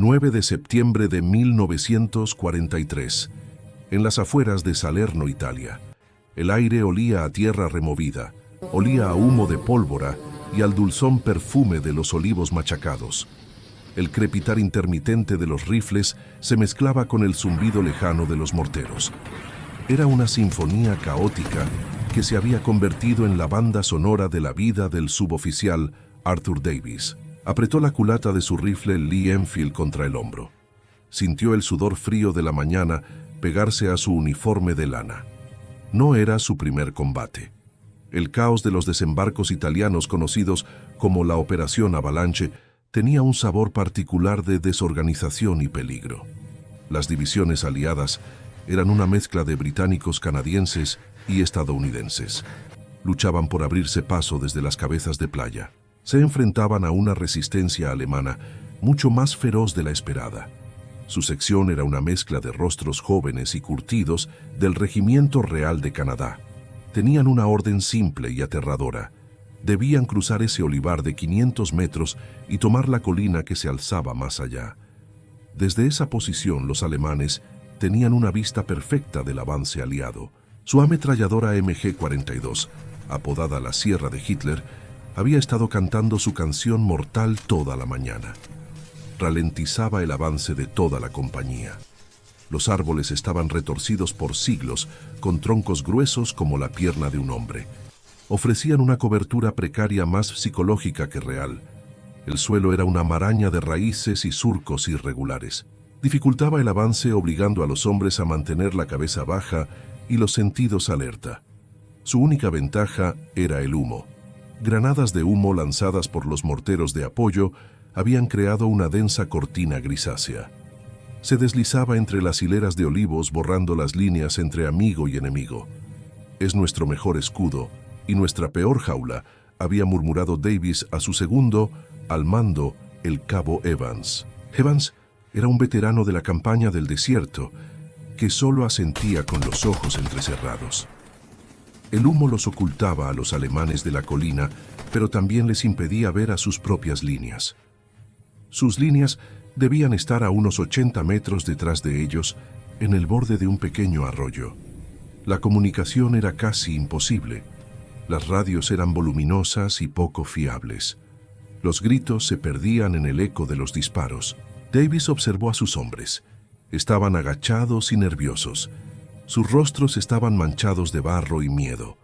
9 de septiembre de 1943, en las afueras de Salerno, Italia. El aire olía a tierra removida, olía a humo de pólvora y al dulzón perfume de los olivos machacados. El crepitar intermitente de los rifles se mezclaba con el zumbido lejano de los morteros. Era una sinfonía caótica que se había convertido en la banda sonora de la vida del suboficial Arthur Davis. Apretó la culata de su rifle Lee Enfield contra el hombro. Sintió el sudor frío de la mañana pegarse a su uniforme de lana. No era su primer combate. El caos de los desembarcos italianos conocidos como la Operación Avalanche tenía un sabor particular de desorganización y peligro. Las divisiones aliadas eran una mezcla de británicos, canadienses y estadounidenses. Luchaban por abrirse paso desde las cabezas de playa. Se enfrentaban a una resistencia alemana mucho más feroz de la esperada. Su sección era una mezcla de rostros jóvenes y curtidos del Regimiento Real de Canadá. Tenían una orden simple y aterradora. Debían cruzar ese olivar de 500 metros y tomar la colina que se alzaba más allá. Desde esa posición los alemanes tenían una vista perfecta del avance aliado. Su ametralladora MG-42, apodada la Sierra de Hitler, había estado cantando su canción mortal toda la mañana. Ralentizaba el avance de toda la compañía. Los árboles estaban retorcidos por siglos, con troncos gruesos como la pierna de un hombre. Ofrecían una cobertura precaria más psicológica que real. El suelo era una maraña de raíces y surcos irregulares. Dificultaba el avance obligando a los hombres a mantener la cabeza baja y los sentidos alerta. Su única ventaja era el humo. Granadas de humo lanzadas por los morteros de apoyo habían creado una densa cortina grisácea. Se deslizaba entre las hileras de olivos borrando las líneas entre amigo y enemigo. «Es nuestro mejor escudo y nuestra peor jaula», había murmurado Davis a su segundo al mando, el cabo Evans. Evans era un veterano de la campaña del desierto que solo asentía con los ojos entrecerrados. El humo los ocultaba a los alemanes de la colina, pero también les impedía ver a sus propias líneas. Sus líneas debían estar a unos 80 metros detrás de ellos, en el borde de un pequeño arroyo. La comunicación era casi imposible. Las radios eran voluminosas y poco fiables. Los gritos se perdían en el eco de los disparos. Davis observó a sus hombres. Estaban agachados y nerviosos. Sus rostros estaban manchados de barro y miedo.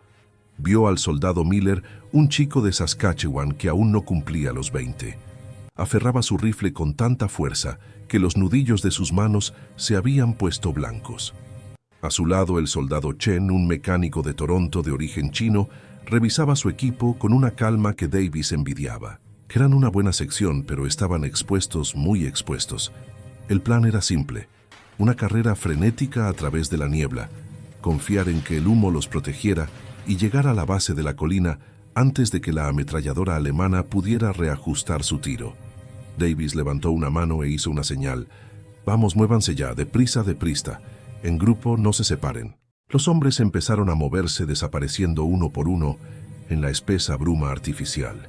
Vio al soldado Miller, un chico de Saskatchewan que aún no cumplía los 20. Aferraba su rifle con tanta fuerza que los nudillos de sus manos se habían puesto blancos. A su lado, el soldado Chen, un mecánico de Toronto de origen chino, revisaba su equipo con una calma que Davis envidiaba. Eran una buena sección, pero estaban expuestos, muy expuestos. El plan era simple. Una carrera frenética a través de la niebla, confiar en que el humo los protegiera y llegar a la base de la colina antes de que la ametralladora alemana pudiera reajustar su tiro. Davis levantó una mano e hizo una señal. «Vamos, muévanse ya, deprisa, deprisa. En grupo, no se separen». Los hombres empezaron a moverse desapareciendo uno por uno en la espesa bruma artificial.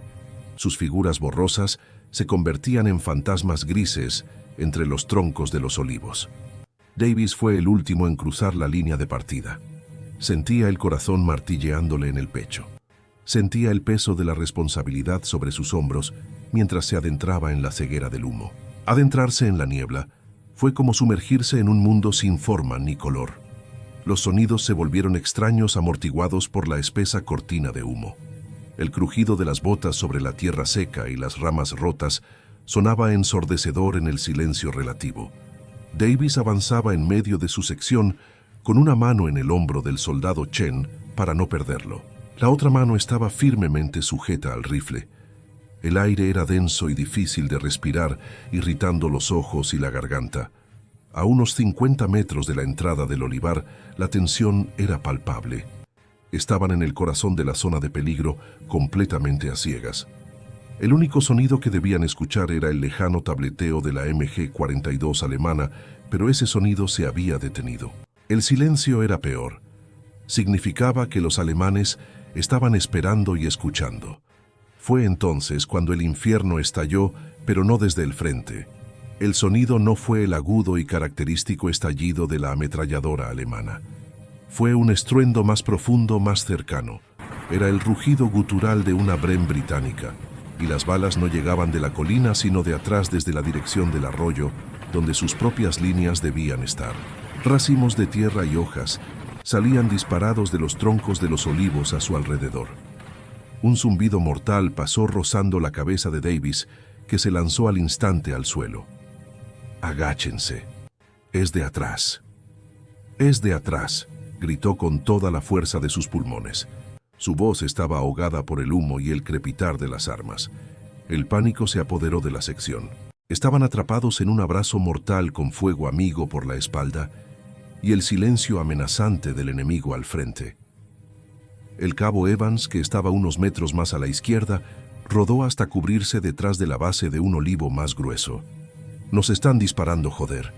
Sus figuras borrosas se convertían en fantasmas grises entre los troncos de los olivos. Davis fue el último en cruzar la línea de partida. Sentía el corazón martilleándole en el pecho. Sentía el peso de la responsabilidad sobre sus hombros mientras se adentraba en la ceguera del humo. Adentrarse en la niebla fue como sumergirse en un mundo sin forma ni color. Los sonidos se volvieron extraños, amortiguados por la espesa cortina de humo. El crujido de las botas sobre la tierra seca y las ramas rotas sonaba ensordecedor en el silencio relativo. Davis avanzaba en medio de su sección con una mano en el hombro del soldado Chen para no perderlo. La otra mano estaba firmemente sujeta al rifle. El aire era denso y difícil de respirar, irritando los ojos y la garganta. A unos 50 metros de la entrada del olivar, la tensión era palpable. Estaban en el corazón de la zona de peligro, completamente a ciegas. El único sonido que debían escuchar era el lejano tableteo de la MG-42 alemana, pero ese sonido se había detenido. El silencio era peor. Significaba que los alemanes estaban esperando y escuchando. Fue entonces cuando el infierno estalló, pero no desde el frente. El sonido no fue el agudo y característico estallido de la ametralladora alemana. Fue un estruendo más profundo, más cercano. Era el rugido gutural de una Bren británica, y las balas no llegaban de la colina sino de atrás desde la dirección del arroyo, donde sus propias líneas debían estar. Racimos de tierra y hojas salían disparados de los troncos de los olivos a su alrededor. Un zumbido mortal pasó rozando la cabeza de Davis, que se lanzó al instante al suelo. «Agáchense. Es de atrás. Es de atrás», gritó con toda la fuerza de sus pulmones. Su voz estaba ahogada por el humo y el crepitar de las armas. El pánico se apoderó de la sección. Estaban atrapados en un abrazo mortal con fuego amigo por la espalda y el silencio amenazante del enemigo al frente. El cabo Evans, que estaba unos metros más a la izquierda, rodó hasta cubrirse detrás de la base de un olivo más grueso. «Nos están disparando, joder.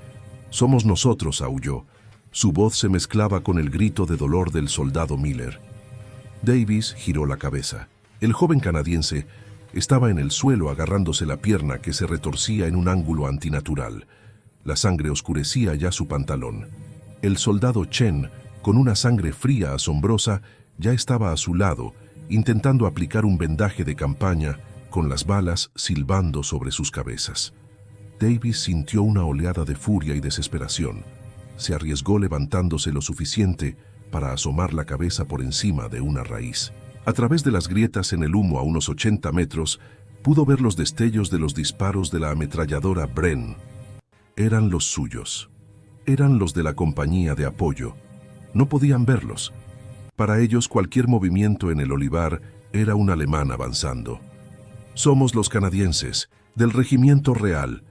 Somos nosotros», aulló. Su voz se mezclaba con el grito de dolor del soldado Miller. Davis giró la cabeza. El joven canadiense estaba en el suelo agarrándose la pierna que se retorcía en un ángulo antinatural. La sangre oscurecía ya su pantalón. El soldado Chen, con una sangre fría asombrosa, ya estaba a su lado, intentando aplicar un vendaje de campaña, con las balas silbando sobre sus cabezas. Davis sintió una oleada de furia y desesperación. Se arriesgó levantándose lo suficiente para asomar la cabeza por encima de una raíz. A través de las grietas en el humo a unos 80 metros, pudo ver los destellos de los disparos de la ametralladora Bren. Eran los suyos. Eran los de la compañía de apoyo. No podían verlos. Para ellos cualquier movimiento en el olivar era un alemán avanzando. «Somos los canadienses, del regimiento real.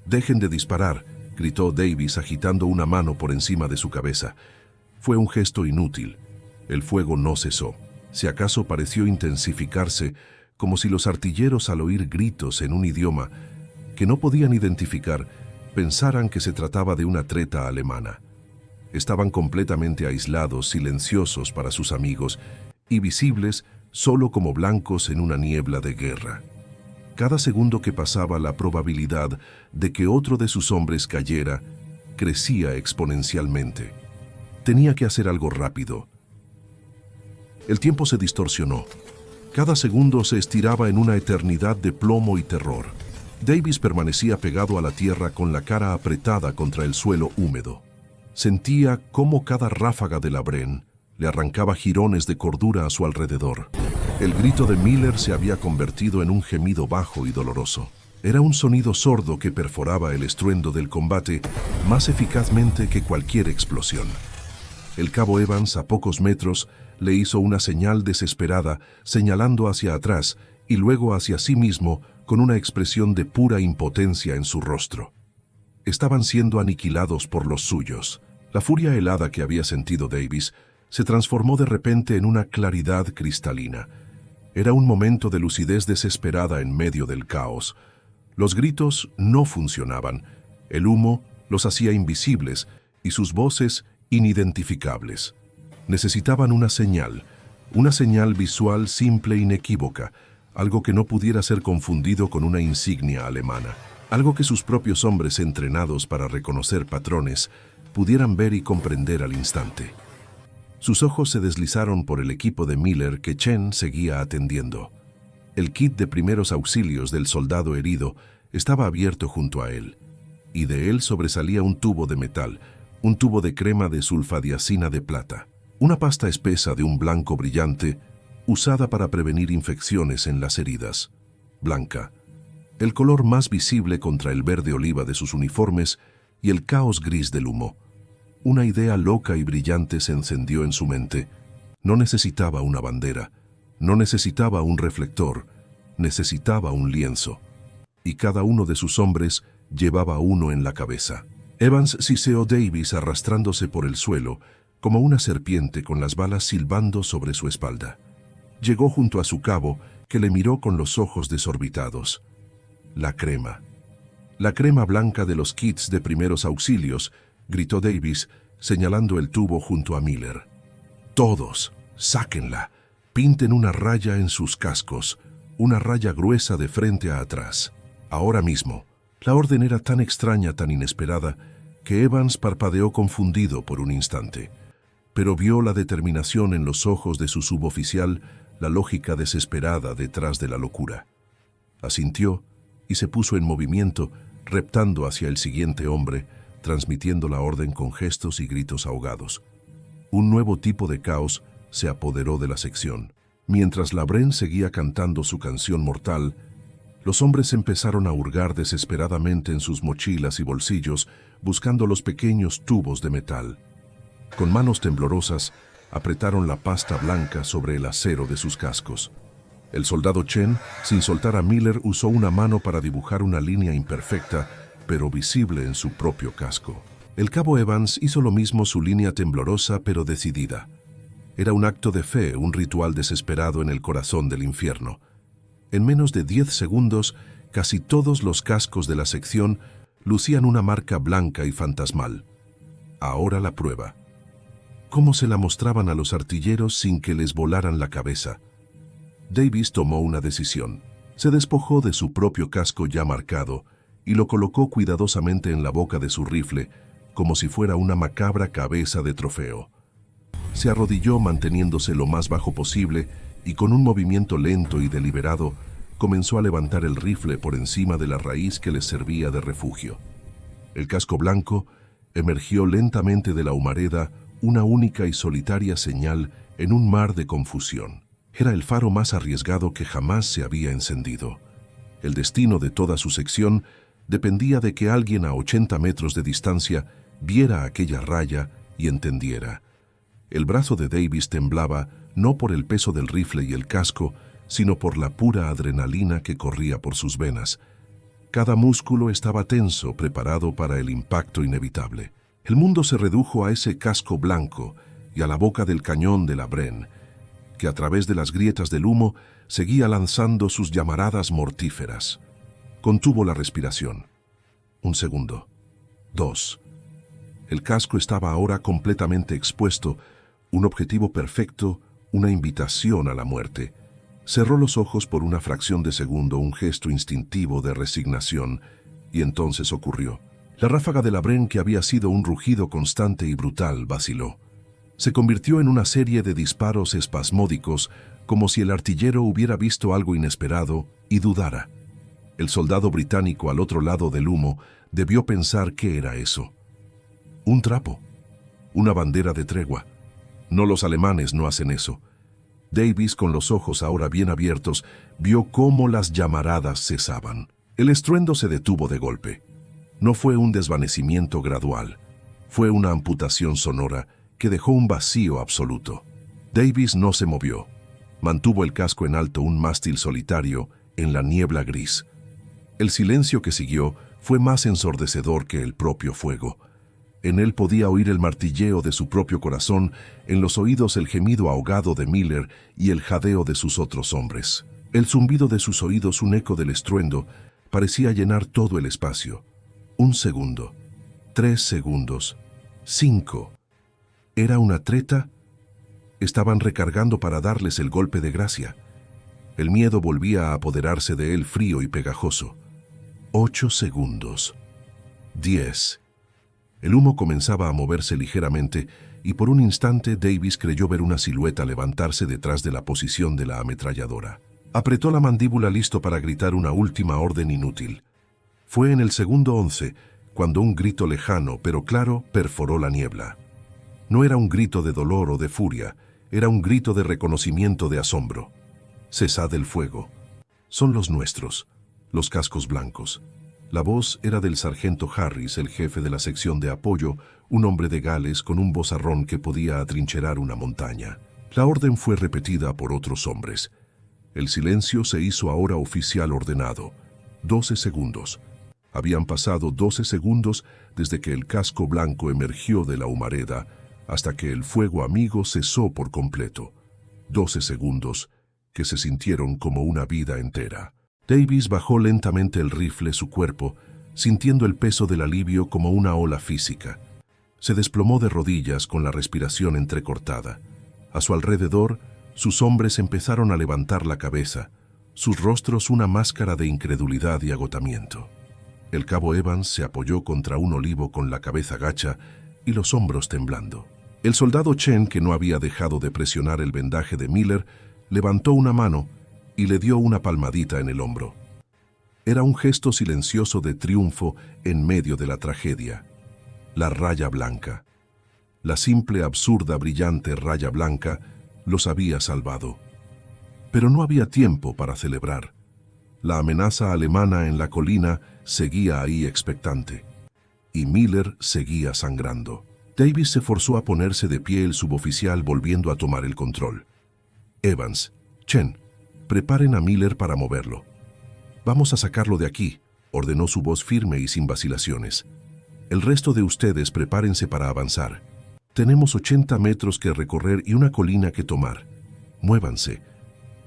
Dejen de disparar», gritó Davis agitando una mano por encima de su cabeza. Fue un gesto inútil. El fuego no cesó. Si acaso pareció intensificarse, como si los artilleros al oír gritos en un idioma que no podían identificar, pensaran que se trataba de una treta alemana. Estaban completamente aislados, silenciosos para sus amigos, y visibles solo como blancos en una niebla de guerra. Cada segundo que pasaba, la probabilidad de que otro de sus hombres cayera crecía exponencialmente. Tenía que hacer algo rápido. El tiempo se distorsionó. Cada segundo se estiraba en una eternidad de plomo y terror. Davis permanecía pegado a la tierra con la cara apretada contra el suelo húmedo. Sentía cómo cada ráfaga de la Bren le arrancaba jirones de cordura a su alrededor. El grito de Miller se había convertido en un gemido bajo y doloroso. Era un sonido sordo que perforaba el estruendo del combate más eficazmente que cualquier explosión. El cabo Evans, a pocos metros, le hizo una señal desesperada, señalando hacia atrás y luego hacia sí mismo con una expresión de pura impotencia en su rostro. Estaban siendo aniquilados por los suyos. La furia helada que había sentido Davis se transformó de repente en una claridad cristalina. Era un momento de lucidez desesperada en medio del caos. Los gritos no funcionaban. El humo los hacía invisibles y sus voces inidentificables. Necesitaban una señal visual simple e inequívoca, algo que no pudiera ser confundido con una insignia alemana, algo que sus propios hombres entrenados para reconocer patrones pudieran ver y comprender al instante. Sus ojos se deslizaron por el equipo de Miller que Chen seguía atendiendo. El kit de primeros auxilios del soldado herido estaba abierto junto a él, y de él sobresalía un tubo de metal, un tubo de crema de sulfadiazina de plata, una pasta espesa de un blanco brillante, usada para prevenir infecciones en las heridas. Blanca, el color más visible contra el verde oliva de sus uniformes y el caos gris del humo. Una idea loca y brillante se encendió en su mente. No necesitaba una bandera, no necesitaba un reflector, necesitaba un lienzo. Y cada uno de sus hombres llevaba uno en la cabeza. Evans siseó Davis arrastrándose por el suelo, como una serpiente con las balas silbando sobre su espalda. Llegó junto a su cabo, que le miró con los ojos desorbitados. La crema blanca de los kits de primeros auxilios, gritó Davis, señalando el tubo junto a Miller. Todos, sáquenla, pinten una raya en sus cascos, una raya gruesa de frente a atrás. Ahora mismo, La orden era tan extraña, tan inesperada, que Evans parpadeó confundido por un instante, pero vio la determinación en los ojos de su suboficial, la lógica desesperada detrás de la locura. Asintió y se puso en movimiento, reptando hacia el siguiente hombre, transmitiendo la orden con gestos y gritos ahogados. Un nuevo tipo de caos se apoderó de la sección. Mientras la Bren seguía cantando su canción mortal, los hombres empezaron a hurgar desesperadamente en sus mochilas y bolsillos, buscando los pequeños tubos de metal. Con manos temblorosas, apretaron la pasta blanca sobre el acero de sus cascos. El soldado Chen, sin soltar a Miller, usó una mano para dibujar una línea imperfecta, pero visible en su propio casco. El cabo Evans hizo lo mismo, su línea temblorosa pero decidida. Era un acto de fe, un ritual desesperado en el corazón del infierno. En menos de 10 segundos, casi todos los cascos de la sección lucían una marca blanca y fantasmal. Ahora la prueba. ¿Cómo se la mostraban a los artilleros sin que les volaran la cabeza? Davis tomó una decisión. Se despojó de su propio casco ya marcado y lo colocó cuidadosamente en la boca de su rifle, como si fuera una macabra cabeza de trofeo. Se arrodilló manteniéndose lo más bajo posible y con un movimiento lento y deliberado comenzó a levantar el rifle por encima de la raíz que les servía de refugio. El casco blanco emergió lentamente de la humareda, una única y solitaria señal en un mar de confusión. Era el faro más arriesgado que jamás se había encendido. El destino de toda su sección dependía de que alguien a 80 metros de distancia viera aquella raya y entendiera. El brazo de Davis temblaba no por el peso del rifle y el casco, sino por la pura adrenalina que corría por sus venas. Cada músculo estaba tenso, preparado para el impacto inevitable. El mundo se redujo a ese casco blanco y a la boca del cañón de la Bren, que a través de las grietas del humo seguía lanzando sus llamaradas mortíferas. Contuvo la respiración. 1 segundo. 2. El casco estaba ahora completamente expuesto, un objetivo perfecto, una invitación a la muerte. Cerró los ojos por una fracción de segundo, un gesto instintivo de resignación, y entonces ocurrió. La ráfaga de la Bren, que había sido un rugido constante y brutal, vaciló. Se convirtió en una serie de disparos espasmódicos, como si el artillero hubiera visto algo inesperado y dudara. El soldado británico al otro lado del humo debió pensar qué era eso. Un trapo, una bandera de tregua. No, los alemanes no hacen eso. Davis, con los ojos ahora bien abiertos, vio cómo las llamaradas cesaban. El estruendo se detuvo de golpe. No fue un desvanecimiento gradual, fue una amputación sonora que dejó un vacío absoluto. Davis no se movió. Mantuvo el casco en alto, un mástil solitario, en la niebla gris. El silencio que siguió fue más ensordecedor que el propio fuego. En él podía oír el martilleo de su propio corazón, en los oídos el gemido ahogado de Miller y el jadeo de sus otros hombres. El zumbido de sus oídos, un eco del estruendo, parecía llenar todo el espacio. 1 segundo, 3 segundos, 5. ¿Era una treta? Estaban recargando para darles el golpe de gracia. El miedo volvía a apoderarse de él, frío y pegajoso. 8 segundos. 10. El humo comenzaba a moverse ligeramente y por un instante Davis creyó ver una silueta levantarse detrás de la posición de la ametralladora. Apretó la mandíbula listo para gritar una última orden inútil. Fue en el segundo 11 cuando un grito lejano pero claro perforó la niebla. No era un grito de dolor o de furia, era un grito de reconocimiento, de asombro. «Cesad el fuego. Son los nuestros, los cascos blancos». La voz era del sargento Harris, el jefe de la sección de apoyo, un hombre de Gales con un vozarrón que podía atrincherar una montaña. La orden fue repetida por otros hombres. El silencio se hizo ahora oficial ordenado. 12 segundos. Habían pasado 12 segundos desde que el casco blanco emergió de la humareda hasta que el fuego amigo cesó por completo. 12 segundos que se sintieron como una vida entera. Davis bajó lentamente el rifle, su cuerpo, sintiendo el peso del alivio como una ola física. Se desplomó de rodillas con la respiración entrecortada. A su alrededor, sus hombres empezaron a levantar la cabeza, sus rostros una máscara de incredulidad y agotamiento. El cabo Evans se apoyó contra un olivo con la cabeza gacha y los hombros temblando. El soldado Chen, que no había dejado de presionar el vendaje de Miller, levantó una mano y le dio una palmadita en el hombro. Era un gesto silencioso de triunfo en medio de la tragedia. La raya blanca. La simple, absurda, brillante raya blanca los había salvado. Pero no había tiempo para celebrar. La amenaza alemana en la colina seguía ahí expectante. Y Miller seguía sangrando. Davis se forzó a ponerse de pie, el suboficial volviendo a tomar el control. Evans, Chen, preparen a Miller para moverlo. Vamos a sacarlo de aquí, ordenó su voz firme y sin vacilaciones. El resto de ustedes prepárense para avanzar. Tenemos 80 metros que recorrer y una colina que tomar. Muévanse.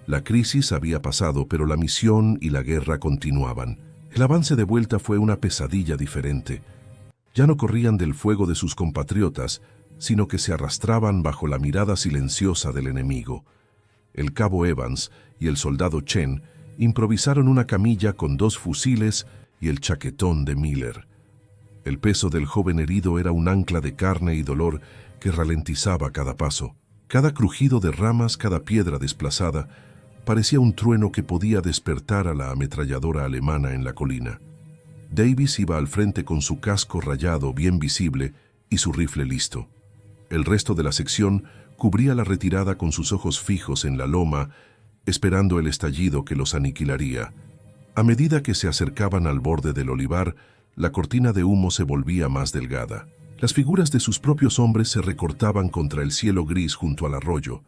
La crisis había pasado, pero la misión y la guerra continuaban. El avance de vuelta fue una pesadilla diferente. Ya no corrían del fuego de sus compatriotas, sino que se arrastraban bajo la mirada silenciosa del enemigo. El cabo Evans y el soldado Chen improvisaron una camilla con 2 fusiles y el chaquetón de Miller. El peso del joven herido era un ancla de carne y dolor que ralentizaba cada paso. Cada crujido de ramas, cada piedra desplazada, parecía un trueno que podía despertar a la ametralladora alemana en la colina. Davis iba al frente con su casco rayado bien visible y su rifle listo. El resto de la sección cubría la retirada con sus ojos fijos en la loma, esperando el estallido que los aniquilaría. A medida que se acercaban al borde del olivar, la cortina de humo se volvía más delgada. Las figuras de sus propios hombres se recortaban contra el cielo gris junto al arroyo.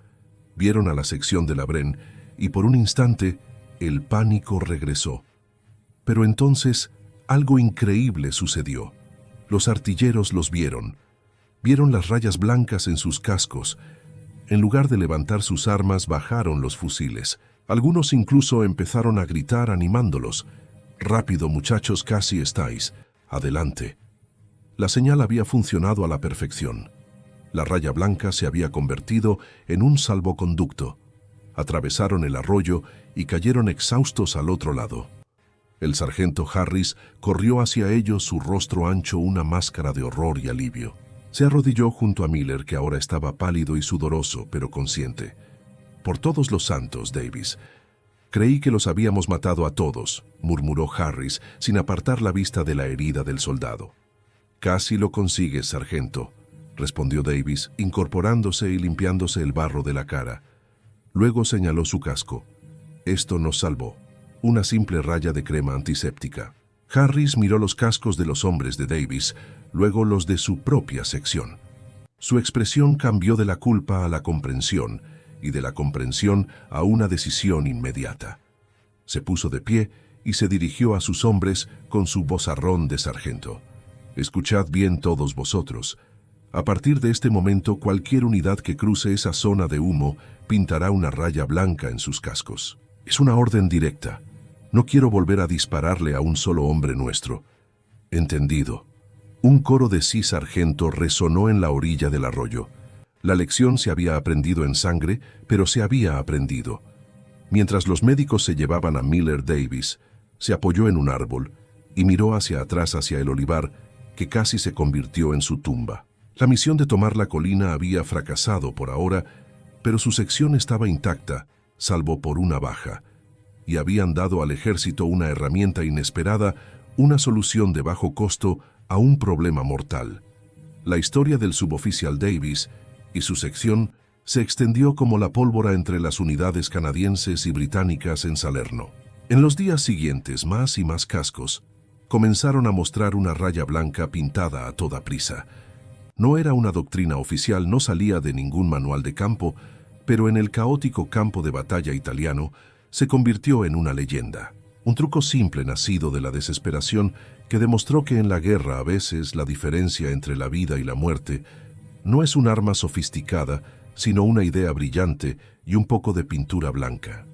Vieron a la sección de la Bren y por un instante el pánico regresó. Pero entonces algo increíble sucedió. Los artilleros los vieron. Vieron las rayas blancas en sus cascos. En lugar de levantar sus armas, bajaron los fusiles. Algunos incluso empezaron a gritar animándolos. «Rápido, muchachos, casi estáis. Adelante». La señal había funcionado a la perfección. La raya blanca se había convertido en un salvoconducto. Atravesaron el arroyo y cayeron exhaustos al otro lado. El sargento Harris corrió hacia ellos, su rostro ancho una máscara de horror y alivio. Se arrodilló junto a Miller, que ahora estaba pálido y sudoroso, pero consciente. «Por todos los santos, Davis. Creí que los habíamos matado a todos», murmuró Harris, sin apartar la vista de la herida del soldado. «Casi lo consigues, sargento», respondió Davis, incorporándose y limpiándose el barro de la cara. Luego señaló su casco. «Esto nos salvó. Una simple raya de crema antiséptica». Harris miró los cascos de los hombres de Davis, luego los de su propia sección. Su expresión cambió de la culpa a la comprensión, y de la comprensión a una decisión inmediata. Se puso de pie y se dirigió a sus hombres con su vozarrón de sargento. «Escuchad bien todos vosotros. A partir de este momento, cualquier unidad que cruce esa zona de humo pintará una raya blanca en sus cascos. Es una orden directa. No quiero volver a dispararle a un solo hombre nuestro». «Entendido». Un coro de «sí, sargento» resonó en la orilla del arroyo. La lección se había aprendido en sangre, pero se había aprendido. Mientras los médicos se llevaban a Miller, Davis se apoyó en un árbol y miró hacia atrás, hacia el olivar, que casi se convirtió en su tumba. La misión de tomar la colina había fracasado por ahora, pero su sección estaba intacta, salvo por una baja, y habían dado al ejército una herramienta inesperada, una solución de bajo costo a un problema mortal. La historia del suboficial Davis y su sección se extendió como la pólvora entre las unidades canadienses y británicas en Salerno. En los días siguientes, más y más cascos comenzaron a mostrar una raya blanca pintada a toda prisa. No era una doctrina oficial, no salía de ningún manual de campo, pero en el caótico campo de batalla italiano se convirtió en una leyenda. Un truco simple nacido de la desesperación que demostró que en la guerra a veces la diferencia entre la vida y la muerte no es un arma sofisticada, sino una idea brillante y un poco de pintura blanca.